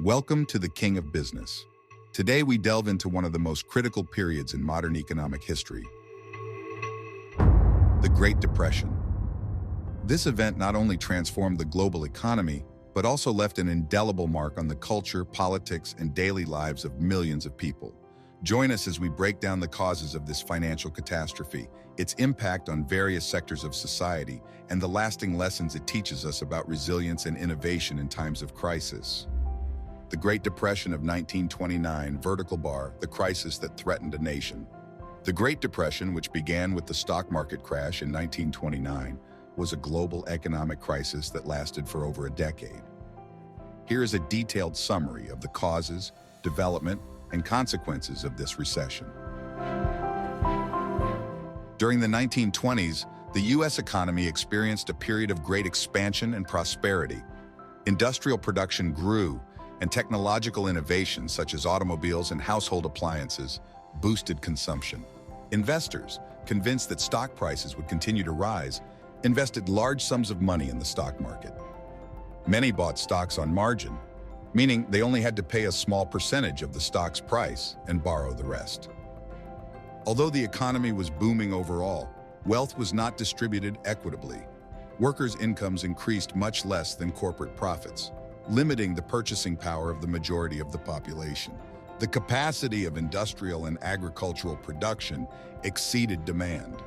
Welcome to the King of Business. Today we delve into one of the most critical periods in modern economic history, the Great Depression. This event not only transformed the global economy, but also left an indelible mark on the culture, politics, and daily lives of millions of people. Join us as we break down the causes of this financial catastrophe, its impact on various sectors of society, and the lasting lessons it teaches us about resilience and innovation in times of crisis. The Great Depression of 1929, vertical bar, the crisis that threatened a nation. The Great Depression, which began with the stock market crash in 1929, was a global economic crisis that lasted for over a decade. Here is a detailed summary of the causes, development, and consequences of this recession. During the 1920s, the U.S. economy experienced a period of great expansion and prosperity. Industrial production grew, and technological innovations such as automobiles and household appliances boosted consumption. Investors, convinced that stock prices would continue to rise, invested large sums of money in the stock market. Many bought stocks on margin, meaning they only had to pay a small percentage of the stock's price and borrow the rest. Although the economy was booming overall, wealth was not distributed equitably. Workers' incomes increased much less than corporate profits, limiting the purchasing power of the majority of the population. The capacity of industrial and agricultural production exceeded demand.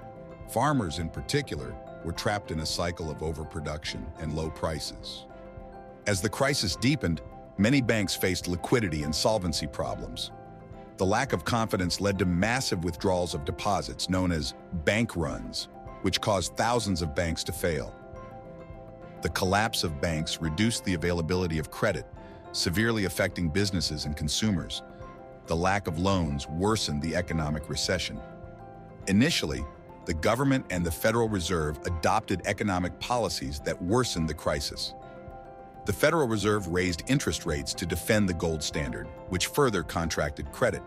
Farmers, in particular, were trapped in a cycle of overproduction and low prices. As the crisis deepened, many banks faced liquidity and solvency problems. The lack of confidence led to massive withdrawals of deposits known as bank runs, which caused thousands of banks to fail. The collapse of banks reduced the availability of credit, severely affecting businesses and consumers. The lack of loans worsened the economic recession. Initially, the government and the Federal Reserve adopted economic policies that worsened the crisis. The Federal Reserve raised interest rates to defend the gold standard, which further contracted credit.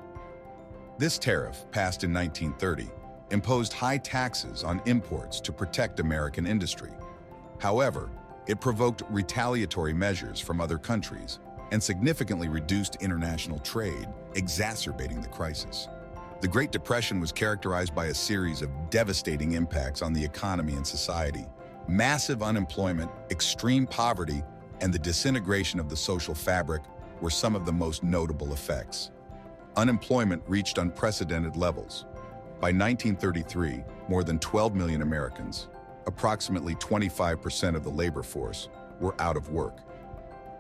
This tariff, passed in 1930, imposed high taxes on imports to protect American industry. However, it provoked retaliatory measures from other countries and significantly reduced international trade, exacerbating the crisis. The Great Depression was characterized by a series of devastating impacts on the economy and society. Massive unemployment, extreme poverty, and the disintegration of the social fabric were some of the most notable effects. Unemployment reached unprecedented levels. By 1933, more than 12 million Americans, approximately 25% of the labor force, were out of work.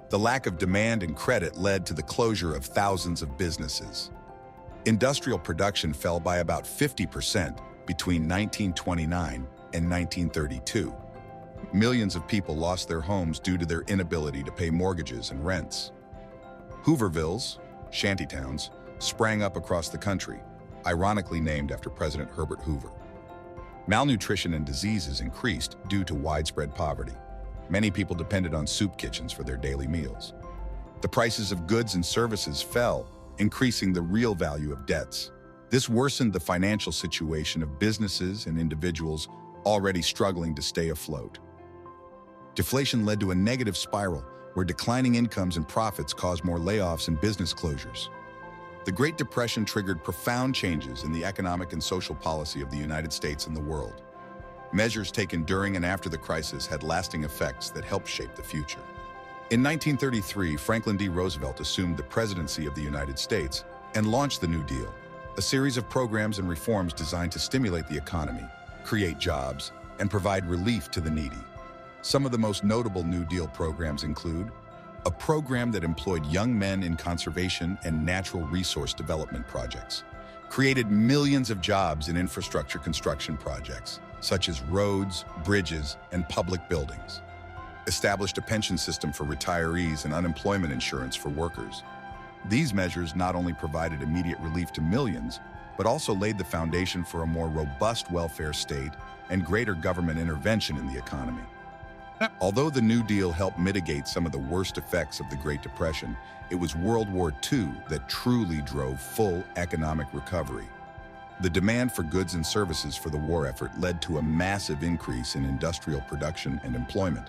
The lack of demand and credit led to the closure of thousands of businesses. Industrial production fell by about 50% between 1929 and 1932. Millions of people lost their homes due to their inability to pay mortgages and rents. Hoovervilles, shantytowns, sprang up across the country, ironically named after President Herbert Hoover. Malnutrition and diseases increased due to widespread poverty. Many people depended on soup kitchens for their daily meals. The prices of goods and services fell, increasing the real value of debts. This worsened the financial situation of businesses and individuals already struggling to stay afloat. Deflation led to a negative spiral where declining incomes and profits caused more layoffs and business closures. The Great Depression triggered profound changes in the economic and social policy of the United States and the world. Measures taken during and after the crisis had lasting effects that helped shape the future. In 1933, Franklin D. Roosevelt assumed the presidency of the United States and launched the New Deal, a series of programs and reforms designed to stimulate the economy, create jobs, and provide relief to the needy. Some of the most notable New Deal programs include a program that employed young men in conservation and natural resource development projects, created millions of jobs in infrastructure construction projects, such as roads, bridges, and public buildings, established a pension system for retirees and unemployment insurance for workers. These measures not only provided immediate relief to millions, but also laid the foundation for a more robust welfare state and greater government intervention in the economy. Although the New Deal helped mitigate some of the worst effects of the Great Depression, it was World War II that truly drove full economic recovery. The demand for goods and services for the war effort led to a massive increase in industrial production and employment.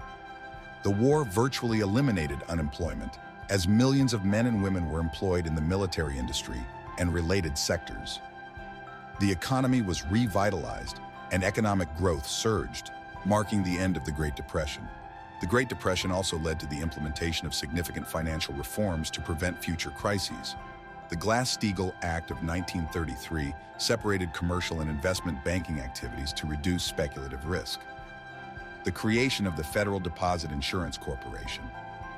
The war virtually eliminated unemployment as millions of men and women were employed in the military industry and related sectors. The economy was revitalized and economic growth surged, marking the end of the Great Depression. The Great Depression also led to the implementation of significant financial reforms to prevent future crises. The Glass-Steagall Act of 1933 separated commercial and investment banking activities to reduce speculative risk. The creation of the Federal Deposit Insurance Corporation,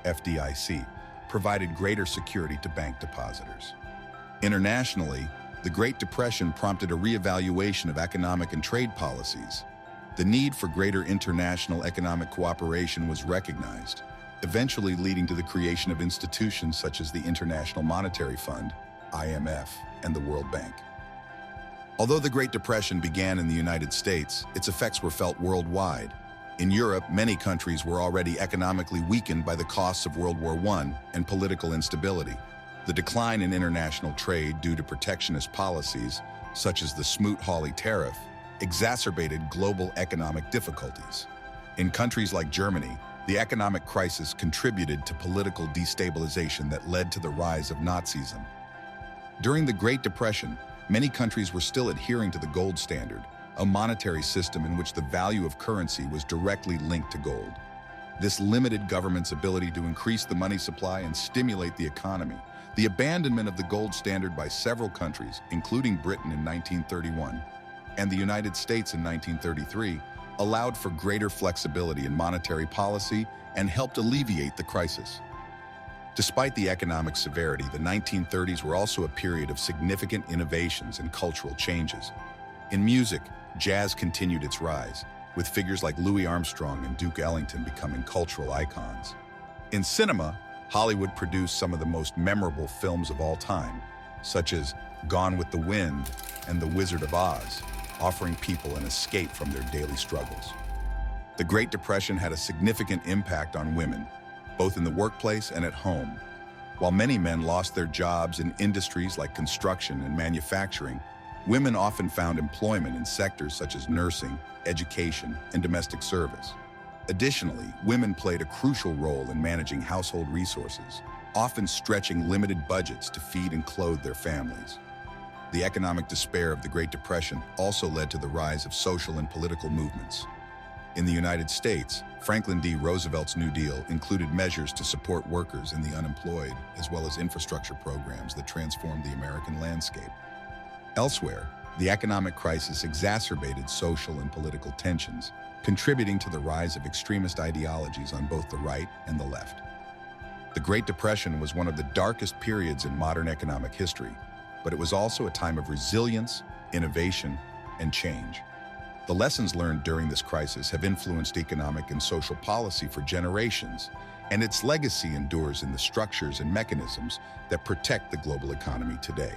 FDIC, provided greater security to bank depositors. Internationally, the Great Depression prompted a reevaluation of economic and trade policies. The need for greater international economic cooperation was recognized, eventually leading to the creation of institutions such as the International Monetary Fund, IMF, and the World Bank. Although the Great Depression began in the United States, its effects were felt worldwide. In Europe, many countries were already economically weakened by the costs of World War I and political instability. The decline in international trade due to protectionist policies, such as the Smoot-Hawley tariff, exacerbated global economic difficulties. In countries like Germany, the economic crisis contributed to political destabilization that led to the rise of Nazism. During the Great Depression, many countries were still adhering to the gold standard, a monetary system in which the value of currency was directly linked to gold. This limited government's ability to increase the money supply and stimulate the economy. The abandonment of the gold standard by several countries, including Britain in 1931 and the United States in 1933, allowed for greater flexibility in monetary policy and helped alleviate the crisis. Despite the economic severity, the 1930s were also a period of significant innovations and cultural changes. In music, jazz continued its rise, with figures like Louis Armstrong and Duke Ellington becoming cultural icons. In cinema, Hollywood produced some of the most memorable films of all time, such as Gone with the Wind and The Wizard of Oz, offering people an escape from their daily struggles. The Great Depression had a significant impact on women, both in the workplace and at home. While many men lost their jobs in industries like construction and manufacturing, women often found employment in sectors such as nursing, education, and domestic service. Additionally, women played a crucial role in managing household resources, often stretching limited budgets to feed and clothe their families. The economic despair of the Great Depression also led to the rise of social and political movements. In the United States, Franklin D. Roosevelt's New Deal included measures to support workers and the unemployed, as well as infrastructure programs that transformed the American landscape. Elsewhere, the economic crisis exacerbated social and political tensions, contributing to the rise of extremist ideologies on both the right and the left. The Great Depression was one of the darkest periods in modern economic history, but it was also a time of resilience, innovation, and change. The lessons learned during this crisis have influenced economic and social policy for generations, and its legacy endures in the structures and mechanisms that protect the global economy today.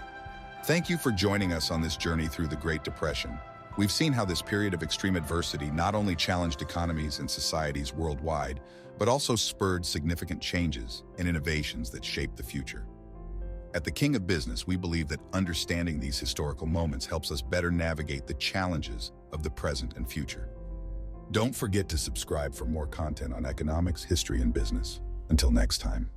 Thank you for joining us on this journey through the Great Depression. We've seen how this period of extreme adversity not only challenged economies and societies worldwide, but also spurred significant changes and innovations that shaped the future. At the King of Business, we believe that understanding these historical moments helps us better navigate the challenges of the present and future. Don't forget to subscribe for more content on economics, history, and business. Until next time.